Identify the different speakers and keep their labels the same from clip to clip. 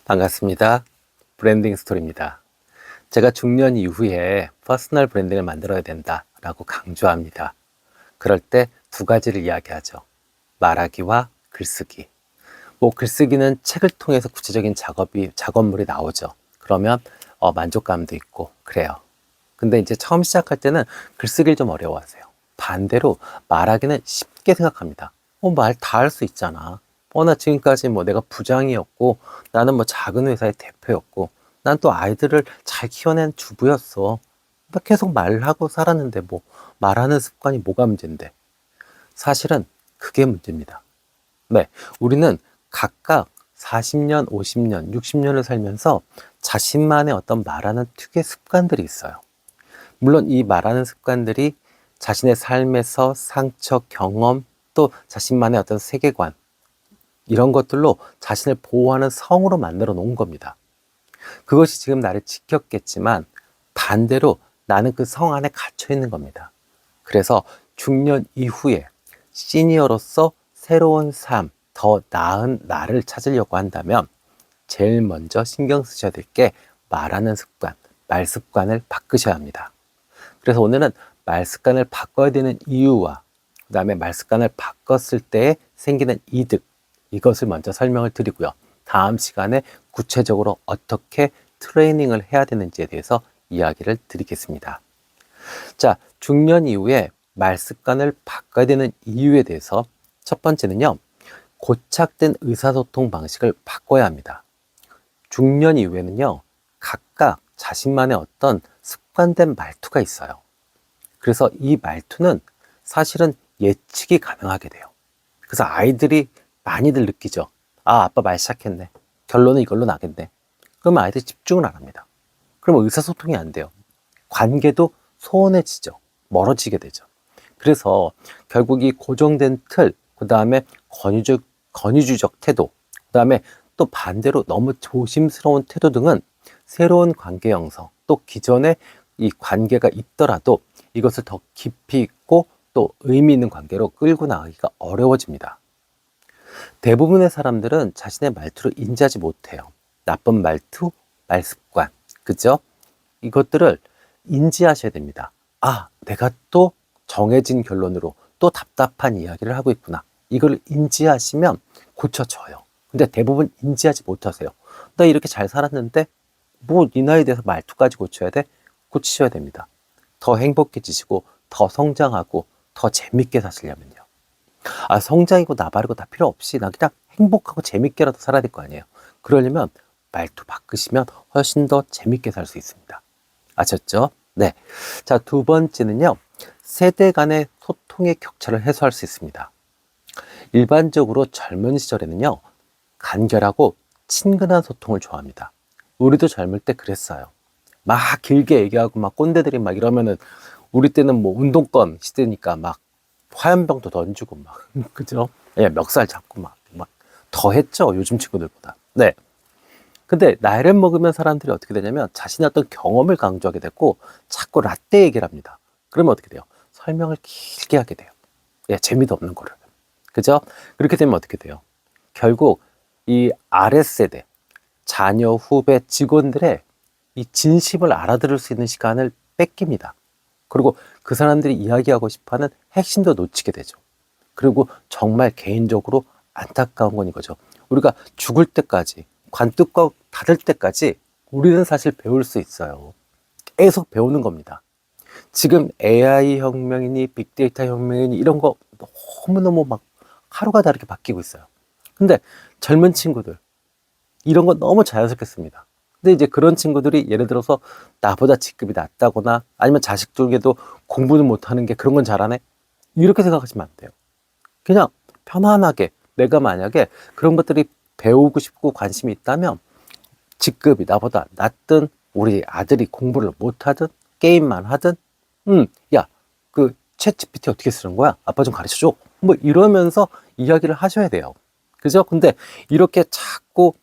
Speaker 1: 반갑습니다. 브랜딩 스토리입니다. 제가 중년 이후에 퍼스널 브랜딩을 만들어야 된다라고 강조합니다. 그럴 때 두 가지를 이야기하죠. 말하기와 글쓰기. 글쓰기는 책을 통해서 구체적인 작업물이 나오죠. 그러면 만족감도 있고 그래요. 근데 이제 처음 시작할 때는 글쓰기를 좀 어려워하세요. 반대로 말하기는 쉽게 생각합니다. 말 다 할 수 있잖아. 나 지금까지 내가 부장이었고, 나는 작은 회사의 대표였고, 난 또 아이들을 잘 키워낸 주부였어. 나 계속 말하고 살았는데 말하는 습관이 뭐가 문제인데. 사실은 그게 문제입니다. 네, 우리는 각각 40년, 50년, 60년을 살면서 자신만의 어떤 말하는 특유의 습관들이 있어요. 물론 이 말하는 습관들이 자신의 삶에서 상처, 경험, 또 자신만의 어떤 세계관, 이런 것들로 자신을 보호하는 성으로 만들어 놓은 겁니다. 그것이 지금 나를 지켰겠지만 반대로 나는 그 성 안에 갇혀 있는 겁니다. 그래서 중년 이후에 시니어로서 새로운 삶, 더 나은 나를 찾으려고 한다면 제일 먼저 신경 쓰셔야 될 게 말하는 습관, 말 습관을 바꾸셔야 합니다. 그래서 오늘은 말 습관을 바꿔야 되는 이유와 그 다음에 말 습관을 바꿨을 때 생기는 이득, 이것을 먼저 설명을 드리고요. 다음 시간에 구체적으로 어떻게 트레이닝을 해야 되는지에 대해서 이야기를 드리겠습니다. 자, 중년 이후에 말 습관을 바꿔야 되는 이유에 대해서 첫 번째는요. 고착된 의사소통 방식을 바꿔야 합니다. 중년 이후에는요. 각각 자신만의 어떤 습관된 말투가 있어요. 그래서 이 말투는 사실은 예측이 가능하게 돼요. 그래서 아이들이 많이들 느끼죠. 아빠 말 시작했네. 결론은 이걸로 나겠네. 그러면 아이들이 집중을 안 합니다. 그러면 의사소통이 안 돼요. 관계도 소원해지죠. 멀어지게 되죠. 그래서 결국 이 고정된 틀, 그 다음에 권위주의적 태도, 그 다음에 또 반대로 너무 조심스러운 태도 등은 새로운 관계 형성, 또 기존에 이 관계가 있더라도 이것을 더 깊이 있고 또 의미 있는 관계로 끌고 나가기가 어려워집니다. 대부분의 사람들은 자신의 말투를 인지하지 못해요. 나쁜 말투, 말 습관, 그죠? 이것들을 인지하셔야 됩니다. 내가 또 정해진 결론으로 또 답답한 이야기를 하고 있구나. 이걸 인지하시면 고쳐져요. 근데 대부분 인지하지 못하세요. 나 이렇게 잘 살았는데 이 나이에 대해서 말투까지 고쳐야 돼? 고치셔야 됩니다. 더 행복해지시고 더 성장하고 더 재밌게 사시려면요. 성장이고 나발이고 다 필요 없이 나 그냥 행복하고 재밌게라도 살아야 될 거 아니에요. 그러려면 말투 바꾸시면 훨씬 더 재밌게 살 수 있습니다. 아셨죠? 네. 자, 두 번째는요. 세대 간의 소통의 격차를 해소할 수 있습니다. 일반적으로 젊은 시절에는요. 간결하고 친근한 소통을 좋아합니다. 우리도 젊을 때 그랬어요. 막 길게 얘기하고 막 꼰대들이 막 이러면은 우리 때는 운동권 시대니까 막 화염병도 던지고 막 그죠? 예, 멱살 잡고 막 더 했죠. 요즘 친구들보다. 네. 근데 나이를 먹으면 사람들이 어떻게 되냐면 자신의 어떤 경험을 강조하게 되고 자꾸 라떼 얘기를 합니다. 그러면 어떻게 돼요? 설명을 길게 하게 돼요. 예, 재미도 없는 거를. 그죠? 그렇게 되면 어떻게 돼요? 결국 이 아랫세대, 자녀, 후배, 직원들의 이 진심을 알아들을 수 있는 시간을 뺏깁니다. 그리고 그 사람들이 이야기하고 싶어하는 핵심도 놓치게 되죠. 그리고 정말 개인적으로 안타까운 건 이거죠. 우리가 죽을 때까지, 관뚜껑 닫을 때까지 우리는 사실 배울 수 있어요. 계속 배우는 겁니다. 지금 AI 혁명이니 빅데이터 혁명이니 이런 거 너무너무 막 하루가 다르게 바뀌고 있어요. 근데 젊은 친구들 이런 거 너무 자연스럽겠습니다. 근데 이제 그런 친구들이 예를 들어서 나보다 직급이 낮다거나 아니면 자식 중에도 공부는 못하는 게 그런 건 잘하네? 이렇게 생각하시면 안 돼요. 그냥 편안하게 내가 만약에 그런 것들이 배우고 싶고 관심이 있다면 직급이 나보다 낮든 우리 아들이 공부를 못하든 게임만 하든 야, 그 챗 GPT 어떻게 쓰는 거야? 아빠 좀 가르쳐줘. 이러면서 이야기를 하셔야 돼요. 그죠? 근데 이렇게 자꾸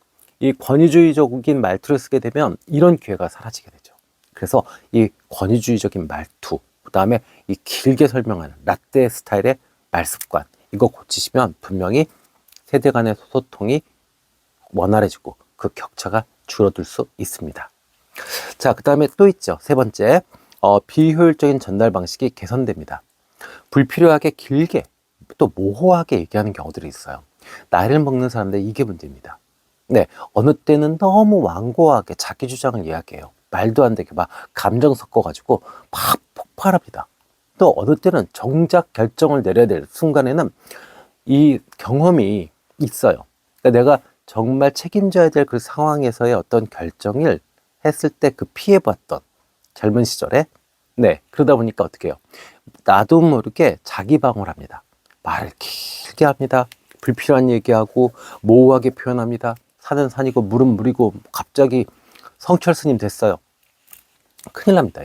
Speaker 1: 이 권위주의적인 말투를 쓰게 되면 이런 기회가 사라지게 되죠. 그래서 이 권위주의적인 말투, 그 다음에 이 길게 설명하는 라떼 스타일의 말습관, 이거 고치시면 분명히 세대 간의 소통이 원활해지고 그 격차가 줄어들 수 있습니다. 자, 그 다음에 또 있죠. 세 번째, 비효율적인 전달 방식이 개선됩니다. 불필요하게 길게 또 모호하게 얘기하는 경우들이 있어요. 나이를 먹는 사람들 이게 문제입니다. 네, 어느 때는 너무 완고하게 자기 주장을 이야기해요. 말도 안 되게 막 감정 섞어가지고 막 폭발합니다. 또 어느 때는 정작 결정을 내려야 될 순간에는 이 경험이 있어요. 그러니까 내가 정말 책임져야 될 그 상황에서의 어떤 결정을 했을 때 그 피해봤던 젊은 시절에, 네, 그러다 보니까 어떻게 해요? 나도 모르게 자기 방어를 합니다. 말을 길게 합니다. 불필요한 얘기하고 모호하게 표현합니다. 산은 산이고 물은 물이고 갑자기 성철 스님 됐어요. 큰일 납니다.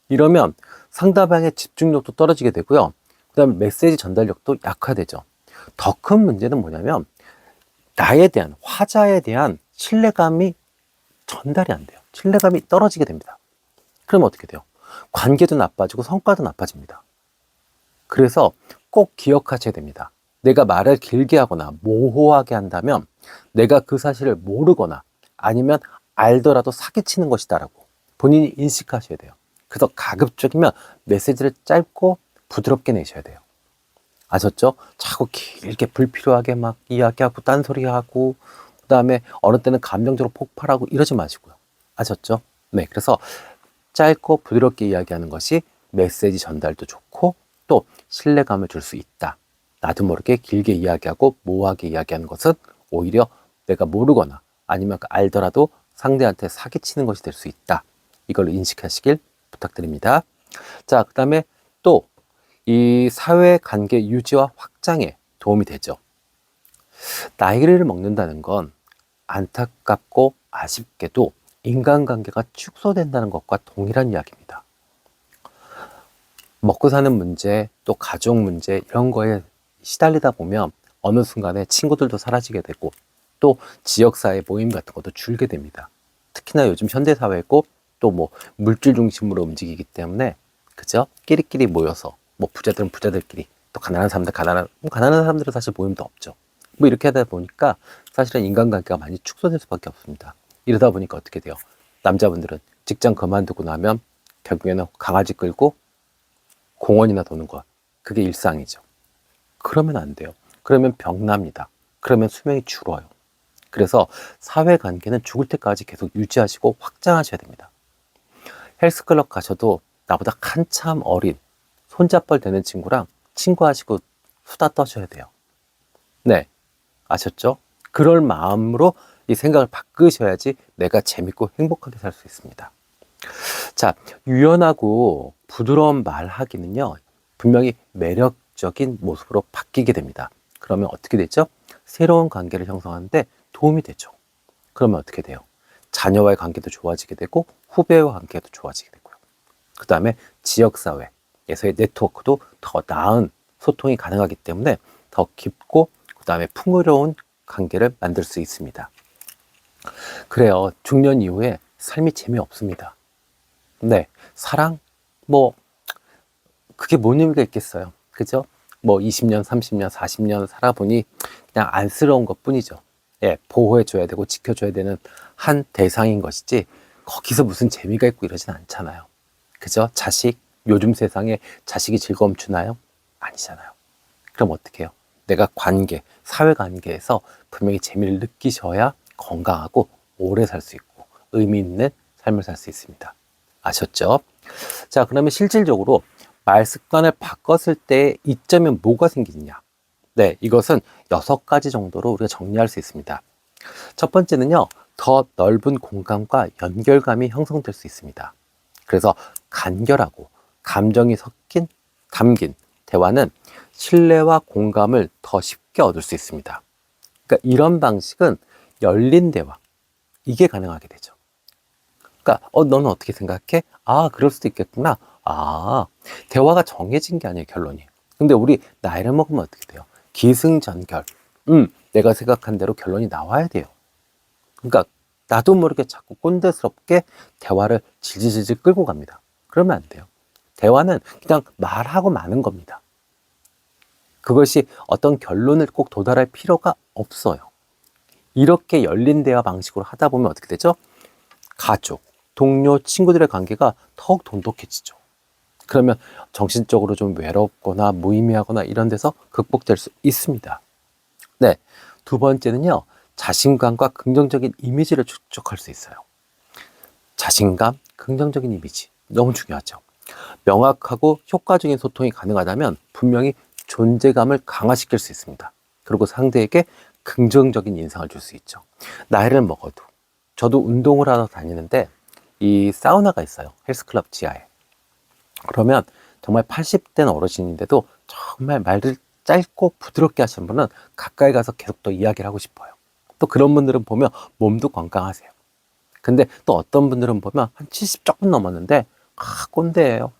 Speaker 1: 이러면 상대방의 집중력도 떨어지게 되고요. 그 다음에 메시지 전달력도 약화되죠. 더 큰 문제는 뭐냐면 나에 대한, 화자에 대한 신뢰감이 전달이 안 돼요. 신뢰감이 떨어지게 됩니다. 그러면 어떻게 돼요? 관계도 나빠지고 성과도 나빠집니다. 그래서 꼭 기억하셔야 됩니다. 내가 말을 길게 하거나 모호하게 한다면 내가 그 사실을 모르거나 아니면 알더라도 사기치는 것이다라고 본인이 인식하셔야 돼요. 그래서 가급적이면 메시지를 짧고 부드럽게 내셔야 돼요. 아셨죠? 자꾸 길게 불필요하게 막 이야기하고 딴소리하고 그 다음에 어느 때는 감정적으로 폭발하고 이러지 마시고요. 아셨죠? 네, 그래서 짧고 부드럽게 이야기하는 것이 메시지 전달도 좋고 또 신뢰감을 줄 수 있다. 나도 모르게 길게 이야기하고 모호하게 이야기하는 것은 오히려 내가 모르거나 아니면 알더라도 상대한테 사기치는 것이 될 수 있다. 이걸 인식하시길 부탁드립니다. 자, 그 다음에 또 이 사회관계 유지와 확장에 도움이 되죠. 나이를 먹는다는 건 안타깝고 아쉽게도 인간관계가 축소된다는 것과 동일한 이야기입니다. 먹고 사는 문제, 또 가족 문제 이런 거에 시달리다 보면 어느 순간에 친구들도 사라지게 되고 또 지역사회 모임 같은 것도 줄게 됩니다. 특히나 요즘 현대사회고 또 뭐 물질 중심으로 움직이기 때문에 그죠? 끼리끼리 모여서 뭐 부자들은 부자들끼리 또 가난한 사람들 가난한 사람들은 사실 모임도 없죠. 뭐 이렇게 하다 보니까 사실은 인간관계가 많이 축소될 수밖에 없습니다. 이러다 보니까 어떻게 돼요? 남자분들은 직장 그만두고 나면 결국에는 강아지 끌고 공원이나 도는 것, 그게 일상이죠. 그러면 안 돼요. 그러면 병납니다. 그러면 수명이 줄어요. 그래서 사회관계는 죽을 때까지 계속 유지하시고 확장하셔야 됩니다. 헬스클럽 가셔도 나보다 한참 어린 손잡벌 되는 친구랑 친구하시고 수다 떠셔야 돼요. 네, 아셨죠? 그럴 마음으로 이 생각을 바꾸셔야지 내가 재밌고 행복하게 살 수 있습니다. 자, 유연하고 부드러운 말하기는요, 분명히 매력적인 모습으로 바뀌게 됩니다. 그러면 어떻게 되죠? 새로운 관계를 형성하는데 도움이 되죠. 그러면 어떻게 돼요? 자녀와의 관계도 좋아지게 되고 후배와 관계도 좋아지게 되고요. 그 다음에 지역사회에서의 네트워크도 더 나은 소통이 가능하기 때문에 더 깊고 그 다음에 풍요로운 관계를 만들 수 있습니다. 그래요. 중년 이후에 삶이 재미없습니다. 네, 사랑? 뭐 그게 뭔 의미가 있겠어요. 그죠? 뭐 20년, 30년, 40년 살아보니 그냥 안쓰러운 것 뿐이죠. 예, 보호해줘야 되고 지켜줘야 되는 한 대상인 것이지 거기서 무슨 재미가 있고 이러진 않잖아요. 그죠? 자식, 요즘 세상에 자식이 즐거움 주나요? 아니잖아요. 그럼 어떻게 해요? 내가 관계, 사회관계에서 분명히 재미를 느끼셔야 건강하고 오래 살 수 있고 의미 있는 삶을 살 수 있습니다. 아셨죠? 자, 그러면 실질적으로 말 습관을 바꿨을 때 이점은 뭐가 생기느냐? 네, 이것은 6가지 정도로 우리가 정리할 수 있습니다. 첫 번째는요, 더 넓은 공감과 연결감이 형성될 수 있습니다. 그래서 간결하고 감정이 담긴 대화는 신뢰와 공감을 더 쉽게 얻을 수 있습니다. 그러니까 이런 방식은 열린 대화, 이게 가능하게 되죠. 그러니까 너는 어떻게 생각해? 아, 그럴 수도 있겠구나. 아, 대화가 정해진 게 아니에요, 결론이. 근데 우리 나이를 먹으면 어떻게 돼요? 기승전결. 내가 생각한 대로 결론이 나와야 돼요. 그러니까 나도 모르게 자꾸 꼰대스럽게 대화를 질질질질 끌고 갑니다. 그러면 안 돼요. 대화는 그냥 말하고 마는 겁니다. 그것이 어떤 결론을 꼭 도달할 필요가 없어요. 이렇게 열린 대화 방식으로 하다 보면 어떻게 되죠? 가족, 동료, 친구들의 관계가 더욱 돈독해지죠. 그러면 정신적으로 좀 외롭거나 무의미하거나 이런 데서 극복될 수 있습니다. 네, 두 번째는요, 자신감과 긍정적인 이미지를 축적할 수 있어요. 자신감, 긍정적인 이미지 너무 중요하죠. 명확하고 효과적인 소통이 가능하다면 분명히 존재감을 강화시킬 수 있습니다. 그리고 상대에게 긍정적인 인상을 줄 수 있죠. 나이를 먹어도 저도 운동을 하러 다니는데 이 사우나가 있어요. 헬스클럽 지하에. 그러면 정말 80된 어르신인데도 정말 말을 짧고 부드럽게 하시는 분은 가까이 가서 계속 더 이야기를 하고 싶어요. 또 그런 분들은 보면 몸도 건강하세요. 근데 또 어떤 분들은 보면 한 70 조금 넘었는데 꼰대예요.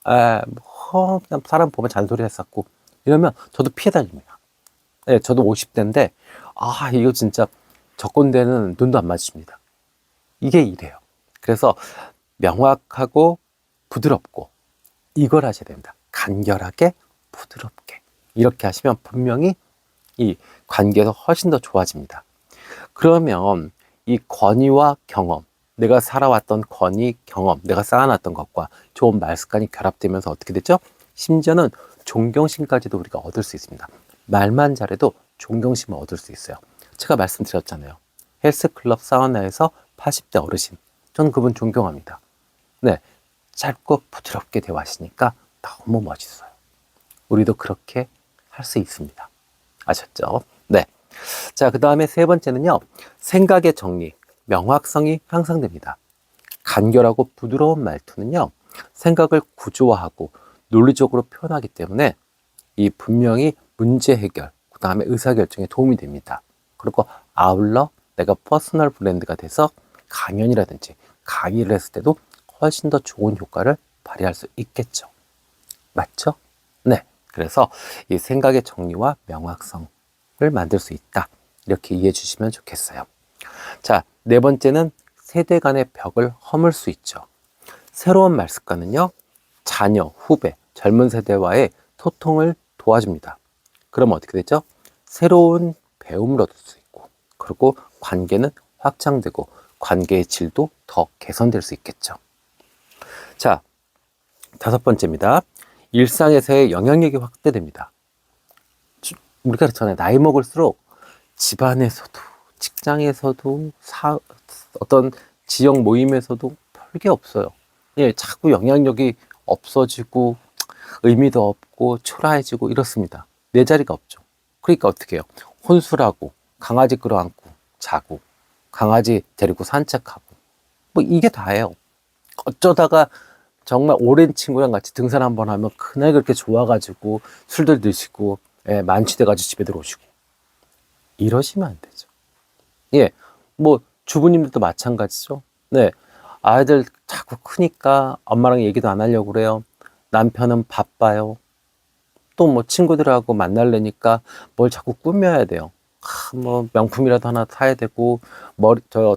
Speaker 1: 그냥 사람 보면 잔소리 했었고 이러면 저도 피해 다닙니다. 네, 저도 50대인데 이거 진짜 저 꼰대는 눈도 안 마주칩니다. 이게 이래요. 그래서 명확하고 부드럽고 이걸 하셔야 됩니다. 간결하게 부드럽게 이렇게 하시면 분명히 이 관계에서 훨씬 더 좋아집니다. 그러면 이 권위와 경험, 내가 살아왔던 권위, 경험, 내가 쌓아놨던 것과 좋은 말 습관이 결합되면서 어떻게 되죠? 심지어는 존경심까지도 우리가 얻을 수 있습니다. 말만 잘해도 존경심을 얻을 수 있어요. 제가 말씀드렸잖아요. 헬스클럽 사우나에서 80대 어르신, 저는 그분 존경합니다. 네, 짧고 부드럽게 대화하시니까 너무 멋있어요. 우리도 그렇게 할 수 있습니다. 아셨죠? 네. 자, 그 다음에 세 번째는요, 생각의 정리, 명확성이 향상됩니다. 간결하고 부드러운 말투는요, 생각을 구조화하고 논리적으로 표현하기 때문에 이 분명히 문제 해결, 그 다음에 의사결정에 도움이 됩니다. 그리고 아울러 내가 퍼스널 브랜드가 돼서 강연이라든지 강의를 했을 때도 훨씬 더 좋은 효과를 발휘할 수 있겠죠. 맞죠? 네. 그래서 이 생각의 정리와 명확성을 만들 수 있다. 이렇게 이해해 주시면 좋겠어요. 자, 네 번째는 세대 간의 벽을 허물 수 있죠. 새로운 말 습관은요, 자녀, 후배, 젊은 세대와의 소통을 도와줍니다. 그럼 어떻게 되죠? 새로운 배움을 얻을 수 있고, 그리고 관계는 확장되고, 관계의 질도 더 개선될 수 있겠죠. 자, 다섯 번째입니다. 일상에서의 영향력이 확대됩니다. 우리가 그렇잖아요. 나이 먹을수록 집안에서도, 직장에서도, 어떤 지역 모임에서도 별게 없어요. 예, 자꾸 영향력이 없어지고, 의미도 없고, 초라해지고 이렇습니다. 내 자리가 없죠. 그러니까 어떻게 해요? 혼술하고, 강아지 끌어안고, 자고, 강아지 데리고 산책하고, 뭐 이게 다예요. 어쩌다가 정말 오랜 친구랑 같이 등산 한번 하면 그날 그렇게 좋아가지고 술들 드시고 만취돼가지고 집에 들어오시고 이러시면 안 되죠. 예, 뭐 주부님들도 마찬가지죠. 네, 아이들 자꾸 크니까 엄마랑 얘기도 안 하려고 그래요. 남편은 바빠요. 또 뭐 친구들하고 만날래니까 뭘 자꾸 꾸며야 돼요. 뭐 명품이라도 하나 사야 되고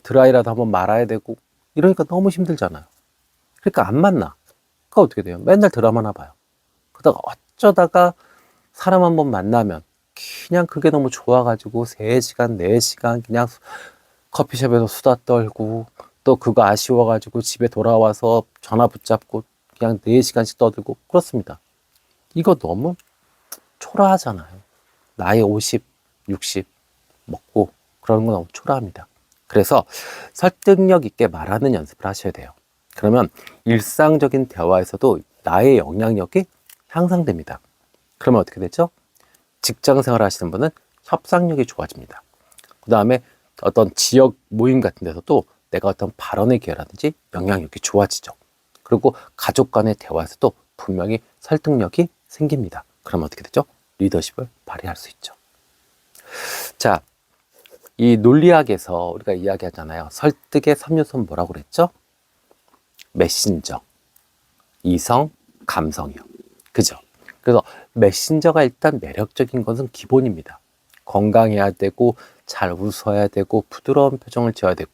Speaker 1: 드라이라도 한번 말아야 되고 이러니까 너무 힘들잖아요. 그러니까 안 만나. 그러니까 어떻게 돼요? 맨날 드라마나 봐요. 그러다가 어쩌다가 사람 한번 만나면 그냥 그게 너무 좋아가지고 3시간, 4시간 그냥 커피숍에서 수다 떨고 또 그거 아쉬워가지고 집에 돌아와서 전화 붙잡고 그냥 4시간씩 떠들고 그렇습니다. 이거 너무 초라하잖아요. 나이 50, 60 먹고 그러는 거 너무 초라합니다. 그래서 설득력 있게 말하는 연습을 하셔야 돼요. 그러면 일상적인 대화에서도 나의 영향력이 향상됩니다. 그러면 어떻게 되죠? 직장 생활 하시는 분은 협상력이 좋아집니다. 그 다음에 어떤 지역 모임 같은 데서도 내가 어떤 발언의 기회라든지 영향력이 좋아지죠. 그리고 가족 간의 대화에서도 분명히 설득력이 생깁니다. 그러면 어떻게 되죠? 리더십을 발휘할 수 있죠. 자, 이 논리학에서 우리가 이야기하잖아요. 설득의 3요소는 뭐라고 그랬죠? 메신저, 이성, 감성이요. 그죠? 그래서 메신저가 일단 매력적인 것은 기본입니다. 건강해야 되고, 잘 웃어야 되고, 부드러운 표정을 지어야 되고.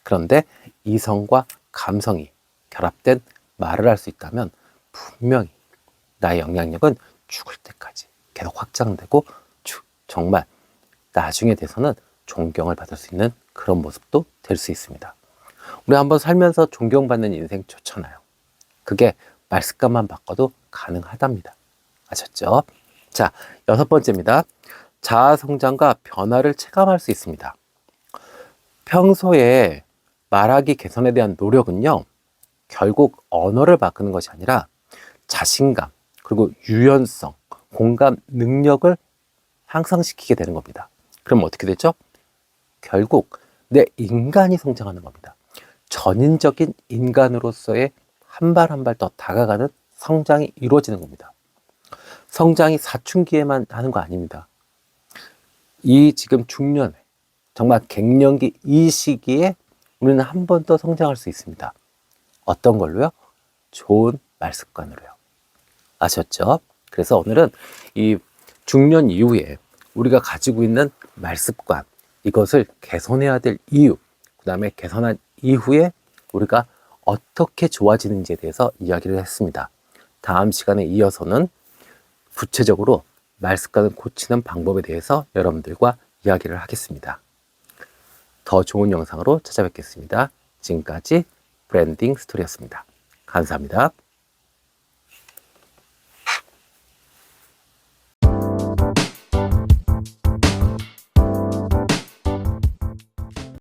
Speaker 1: 그런데 이성과 감성이 결합된 말을 할 수 있다면 분명히 나의 영향력은 죽을 때까지 계속 확장되고 정말 나중에 돼서는 존경을 받을 수 있는 그런 모습도 될 수 있습니다. 우리 한번 살면서 존경받는 인생 좋잖아요. 그게 말습관만 바꿔도 가능하답니다. 아셨죠? 자, 6번째입니다. 자아 성장과 변화를 체감할 수 있습니다. 평소에 말하기 개선에 대한 노력은요, 결국 언어를 바꾸는 것이 아니라 자신감, 그리고 유연성, 공감 능력을 향상시키게 되는 겁니다. 그럼 어떻게 되죠? 결국 내 인간이 성장하는 겁니다. 전인적인 인간으로서의 한 발 한 발 더 다가가는 성장이 이루어지는 겁니다. 성장이 사춘기에만 하는 거 아닙니다. 이 지금 중년에, 정말 갱년기 이 시기에 우리는 한 번 더 성장할 수 있습니다. 어떤 걸로요? 좋은 말습관으로요. 아셨죠? 그래서 오늘은 이 중년 이후에 우리가 가지고 있는 말습관, 이것을 개선해야 될 이유, 그 다음에 개선한 이후에 우리가 어떻게 좋아지는지에 대해서 이야기를 했습니다. 다음 시간에 이어서는 구체적으로 말습관을 고치는 방법에 대해서 여러분들과 이야기를 하겠습니다. 더 좋은 영상으로 찾아뵙겠습니다. 지금까지 브랜딩 스토리였습니다. 감사합니다.